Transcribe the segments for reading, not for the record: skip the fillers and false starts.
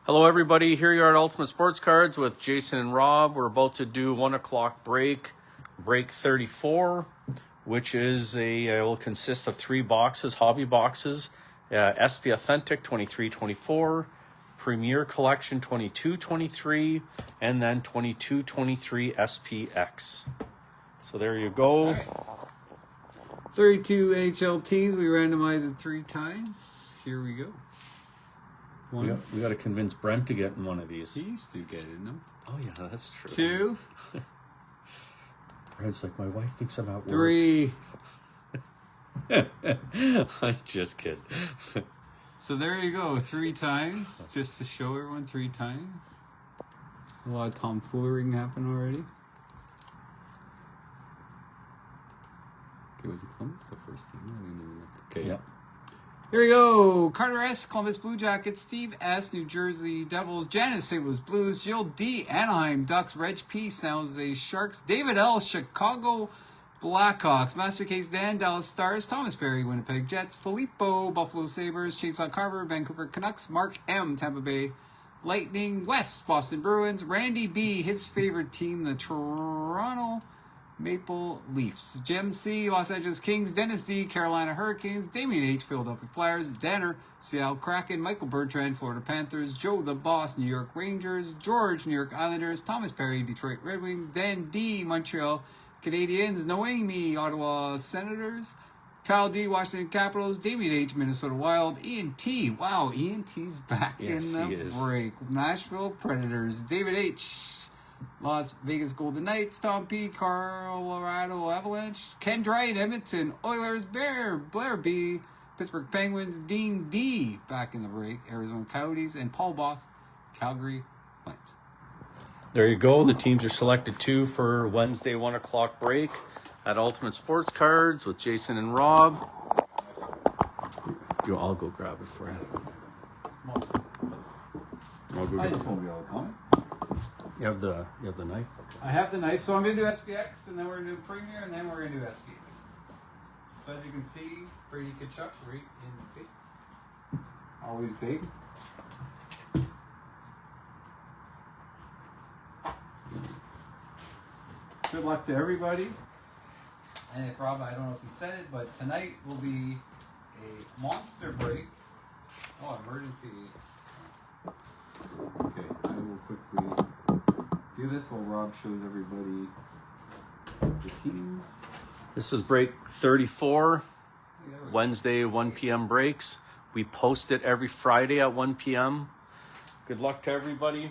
Hello everybody, here you are at Ultimate Sports Cards with Jason and Rob. We're about to do 1 o'clock break 34, which is will consist of 3 boxes, hobby boxes, SP Authentic 23-24, Premier Collection 22-23, and then 22-23 SPx. So there you go. Right. 32 NHL teams, we randomized it 3 times. Here we go. We got to convince Brent to get in one of these. He used to get in them. Oh yeah, that's true. 2. Brent's like, my wife thinks I'm at work. 3. I'm just kidding. So there you go, 3 times, just to show everyone 3 times. A lot of tomfoolering happened already. Okay, was it Columbus the first team? I didn't even look. Okay. Yep. Here we go. Carter S., Columbus Blue Jackets. Steve S., New Jersey Devils. Janice, St. Louis Blues. Jill D., Anaheim Ducks. Reg P., San Jose Sharks. David L., Chicago Blackhawks. Master Case Dan, Dallas Stars. Thomas Berry, Winnipeg Jets. Filippo, Buffalo Sabres. Chainsaw Carver, Vancouver Canucks. Mark M., Tampa Bay Lightning. West, Boston Bruins. Randy B., his favorite team, the Toronto Maple Leafs. Jim C., Los Angeles Kings. Dennis D., Carolina Hurricanes. Damien H., Philadelphia Flyers. Danner, Seattle Kraken. Michael Bertrand, Florida Panthers. Joe the Boss, New York Rangers. George, New York Islanders. Thomas Perry, Detroit Red Wings. Dan D., Montreal Canadiens. Noemi, Ottawa Senators. Kyle D., Washington Capitals. Damien H., Minnesota Wild. Ian T., wow, Ian T.'s back in the break. Nashville Predators. David H., Las Vegas Golden Knights. Tom P., Colorado Avalanche. Ken Dryden, Edmonton Oilers. Blair B., Pittsburgh Penguins. Dean D., back in the break, Arizona Coyotes. And Paul Boss, Calgary Flames. There you go. The teams are selected too for Wednesday 1 o'clock break at Ultimate Sports Cards with Jason and Rob. I'll go grab it for you. I just won't be able to comment. You have the knife? I have the knife, so I'm going to do SPX, and then we're going to do Premier, and then we're going to do SP. So as you can see, Brady Tkachuk right in the face. Always big. Good luck to everybody. And if Rob, I don't know if he said it, but tonight will be a monster break. Oh, emergency. Okay, I will quickly do this while Rob shows everybody the teams. This is break 34, Wednesday 1 p.m. breaks. We post it every Friday at 1 p.m. Good luck to everybody.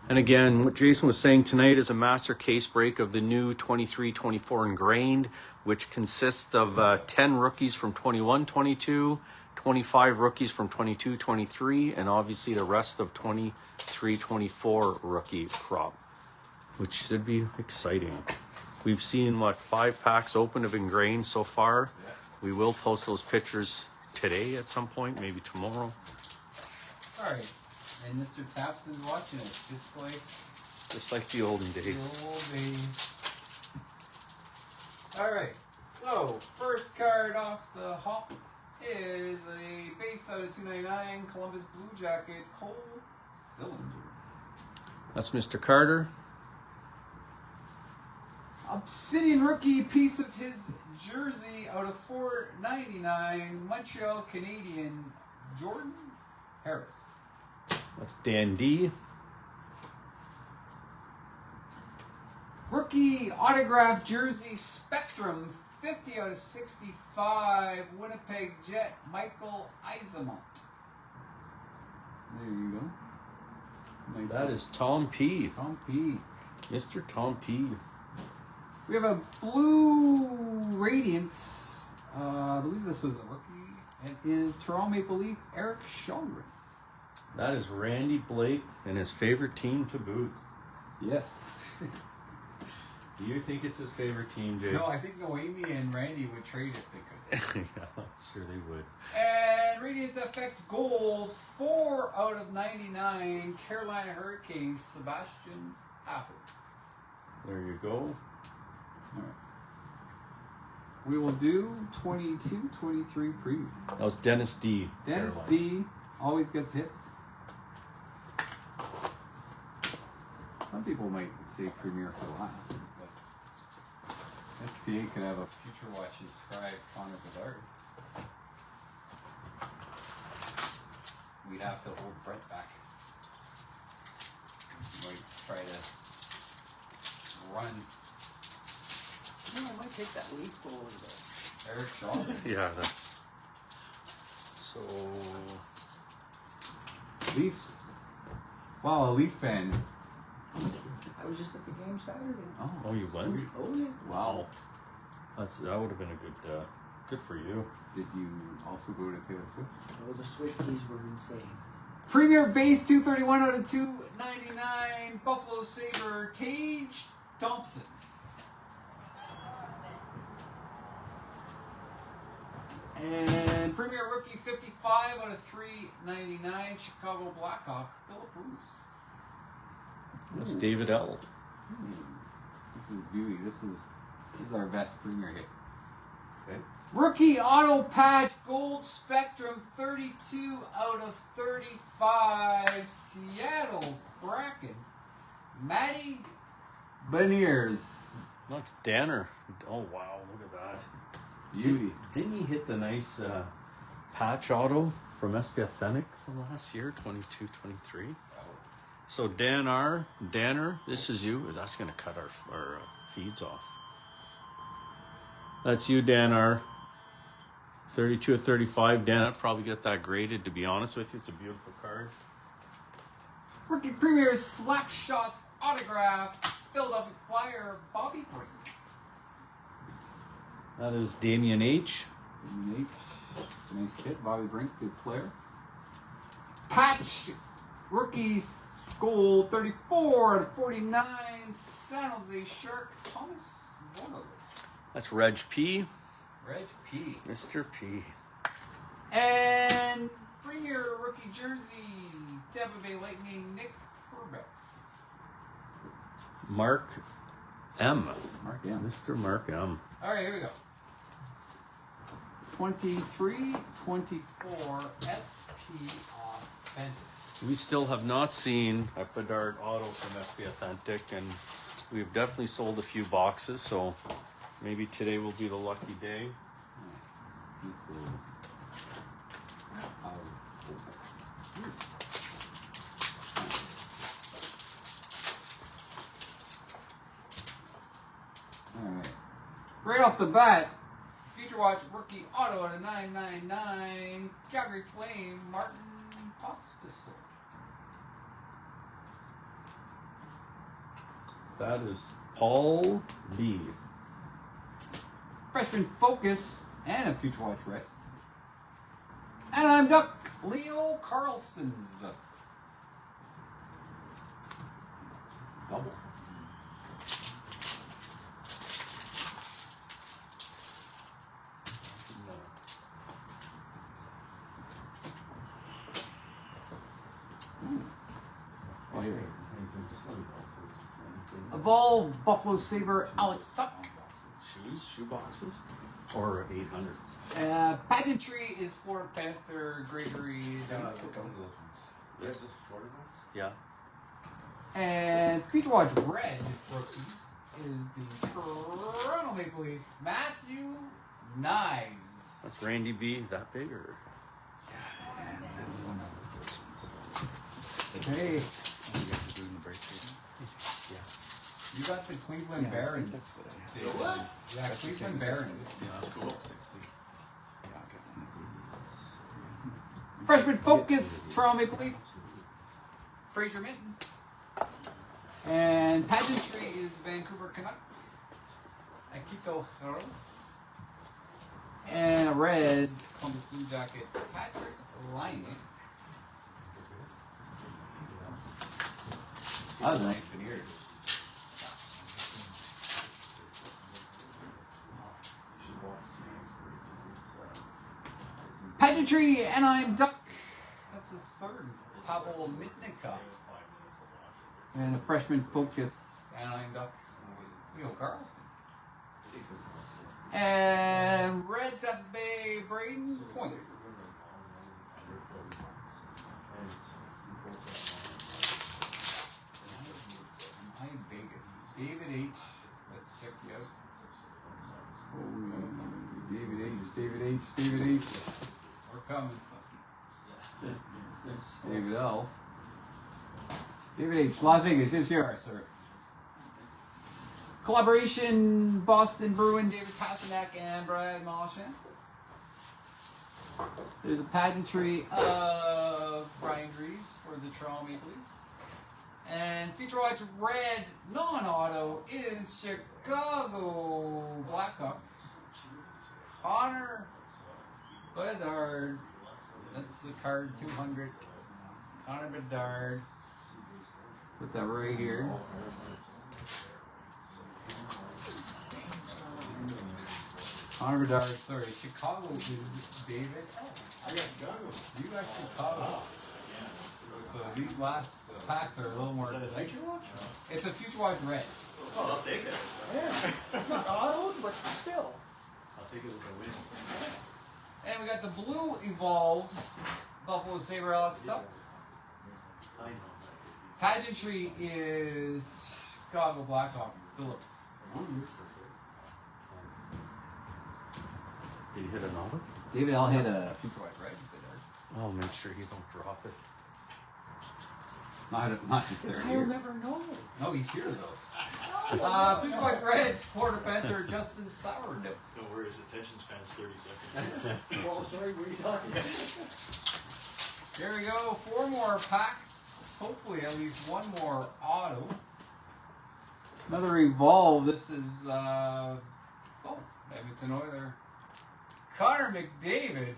And again, what Jason was saying tonight is a master case break of the new 23-24 ingrained, which consists of 10 rookies from 21-22, 25 rookies from 22-23, and obviously the rest of 23-24 rookie crop, which should be exciting. We've seen, 5 packs open of ingrained so far. Yeah. We will post those pictures today at some point, maybe tomorrow. All right. And Mr. Tapson's watching it, Just like the olden days. The old days. All right. So, first card off the hop is a base out of 299 Columbus Blue Jacket Cole Cylinder. That's Mr. Carter. Obsidian rookie piece of his jersey out of 499 Montreal Canadian Jordan Harris. That's Dan D. Rookie autograph jersey Spectrum 50 out of 65 Winnipeg Jet Michael Eismont. There you go. Nice. That is Tom P. Tom P. Mr. Tom P. We have a blue Radiance. I believe this was a rookie. It is Toronto Maple Leaf Eric Shalgren. That is Randy Blake and his favorite team to boot. Yes. Do you think it's his favorite team, Jay? No, I think Noemi and Randy would trade if they could. Yeah, sure they would. And Radiance FX Gold, 4 out of 99, Carolina Hurricanes, Sebastian Aho. There you go. All right. We will do 22-23 preview. That was Dennis D. Dennis Carolina. D. always gets hits. Some people might say Premier for laugh, but SPA could have a future watch inscribed Connor Bedard. We'd have to hold Brett back. Might try to run. I might take that leaf over there. Eric Shaw. Yeah, that's so. Leafs. Wow, a Leaf fan. I was just at the game Saturday. Oh, you went? Oh yeah. Wow, that would have been a good for you. Did you also go to Taylor Swift? Oh, the Swifties were insane. Premier base 231 out of 299. Buffalo Sabre Tage Thompson. And Premier rookie 55 out of 399. Chicago Blackhawk Philip Bruce. That's David L. This is beauty. This is our best Premier hit. Okay. Rookie auto patch gold spectrum 32 out of 35. Seattle Kraken. Matty Beniers. That's Danner. Oh wow, look at that. Beauty. Didn't he hit the nice patch auto from SPx from last year, 22-23? So Danner, this is you. That's going to cut our feeds off. That's you, Danner. 32 of 35. Dan, I'd probably get that graded, to be honest with you. It's a beautiful card. Rookie Premier slap shots autograph. Philadelphia Flyer Bobby Brink. That is Damian H. Nice hit. Bobby Brink, good player. Patch rookie gold 34 out of 49. San Jose Shark Thomas Vonovich. That's Reg P. Reg P. Mr. P. And Premier rookie jersey, Tampa Bay Lightning, Nick Herbex. Mark M. Mark M. Mr. Mark M. All right, here we go. 23-24 SP Authentic. We still have not seen a Bedard auto from SB Authentic, and we've definitely sold a few boxes, so maybe today will be the lucky day. Alright. Right off the bat, Future Watch rookie auto at a 999. Calgary Flame, Martin Pospisil. That is Paul B. Freshman Focus and a Future Watch red. And I'm Duck, Leo Carlson's. Double. Oh, here. Evolve Buffalo Sabre Alex Tuck. Shoe boxes, or 800s. Pageantry is Florida Panther Gregory. Yes. Yeah. And Future Watch Red rookie is the Toronto Maple Leaf Matthew Knives. That's Randy B. That big, or? Hey, Yeah. you got the Cleveland Barons. What? Yeah, Cleveland Barons. Yeah, that's cool. 60. Freshman Focus, Toronto Maple Leaf. Fraser Minton. And Pageantry is Vancouver Canuck. Akito Haro. And a red Columbus Blue Jacket, Patrick Laine. I was nice veneers. Pageantry, and I'm Duck. That's the third. Pavel Mitnikov. And a freshman Focus, and I'm Duck. Leo Carlson. And red Tampa Bay Braden Point. David L. David H. Las Vegas is yours, sir. Collaboration, Boston Bruin, David Pasternak and Brad Mollishan. There's a pageantry of Brian Greaves for the Toronto Maple Leafs. And Feature Watch Red non-auto is Chicago Blackhawks. Connor Bedard. That's the card 200. Connor Bedard. Put that right here. Connor Bedard, sorry. Chicago is David L. I got Chicago. You got Chicago. So these last packs are a little more. Is that a Future Watch? It's a Future Watch Red. Oh, I'll take it. Yeah. It's not autos, but still. I'll take it as a win. And we got the blue evolved Buffalo Sabre Alex Stuck. I know. Pageantry is Chicago Blackhawk Phillips. Did you hit an auto? David L hit a Future Watch Red. Oh, make sure you don't drop it. Not in 30 You'll years. never know. No, he's here though. Future Watch Red, Florida Panther, Justin Sourdough. Don't worry, his attention span's 30 seconds. Well, sorry, what are you talking about? Here we go, 4 more packs. Hopefully at least 1 more auto. Another evolve. This is Edmonton Oiler. Connor McDavid.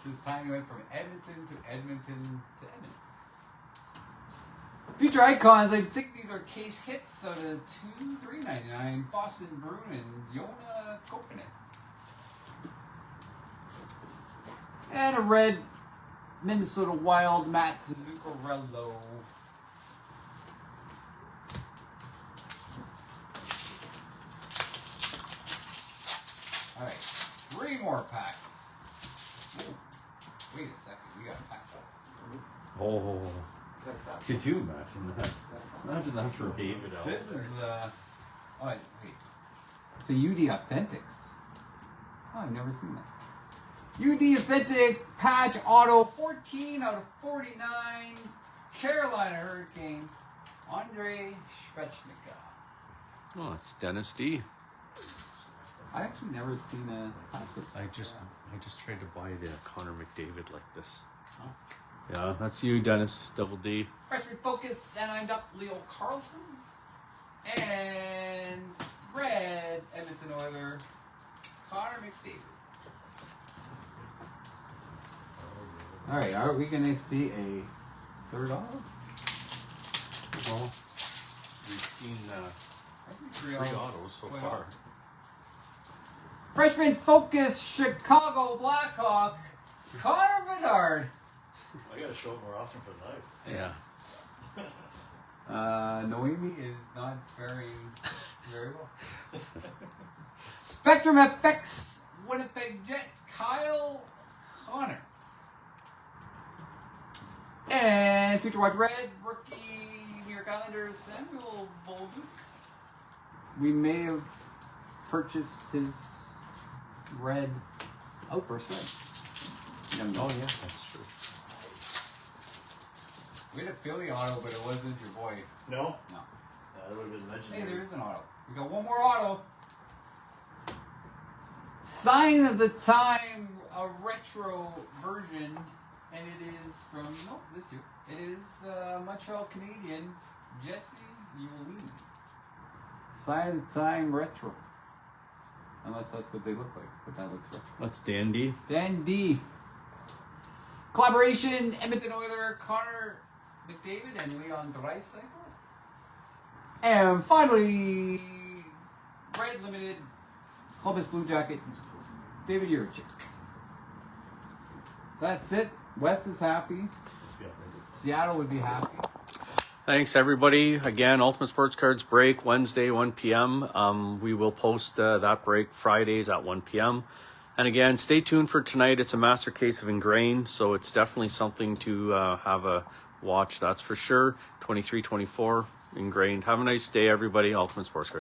This time he went from Edmonton to Edmonton to Edmonton. Future icons, I think these are case hits out of $3.99. Boston Bruin and Jona Koppanen. And a red Minnesota Wild Matt Zuccarello. Alright, 3 more packs. Ooh, wait a second, we got a pack. Oh, could you imagine that? Imagine that for David L. This is, oh, wait. It's a UD Authentics. Oh, I've never seen that. UD Authentic Patch Auto 14 out of 49. Carolina Hurricane. Andre Svechnikov. Oh, it's Dennis D. I actually never seen a patch. I just tried to buy the Connor McDavid like this. Oh. Yeah, that's you, Dennis. Double D. Freshman Focus, and I'm Dr. Leo Carlson. And red Edmonton Oiler, Connor McDavid. Alright, are we going to see a third auto? Well, we've seen I see 3 autos so Wait, far. Freshman Focus, Chicago Blackhawk, Connor Bedard. I gotta show it more often for life. Yeah. Noemi is not faring very well. Spectrum FX, Winnipeg Jet, Kyle Connor. And Future Watch Red, rookie New York Islanders, Samuel Bolduc. We may have purchased his red outburst red. Oh yeah, that's true. We had a Philly auto, but it wasn't your boy. No? No. That would have been legendary. Hey, there is an auto. We got 1 more auto. Sign of the Time, a retro version, and it is from, this year. It is Montreal Canadian, Jesse Uline. Sign of the Time retro. Unless that's what they look like, but that looks retro. That's Dandy. Dan D. Collaboration, Edmonton Oiler, Connor McDavid and Leon Draisaitl. And finally, Red Limited, Columbus Blue Jacket, David Jurczyk. That's it. Wes is happy. Let's be outrageous. Seattle would be happy. Thanks, everybody. Again, Ultimate Sports Cards break Wednesday, 1 p.m. We will post that break Fridays at 1 p.m. And again, stay tuned for tonight. It's a master case of Ingrained, so it's definitely something to have a watch, that's for sure. 23-24 Ingrained. Have a nice day, everybody. Ultimate Sports Cards.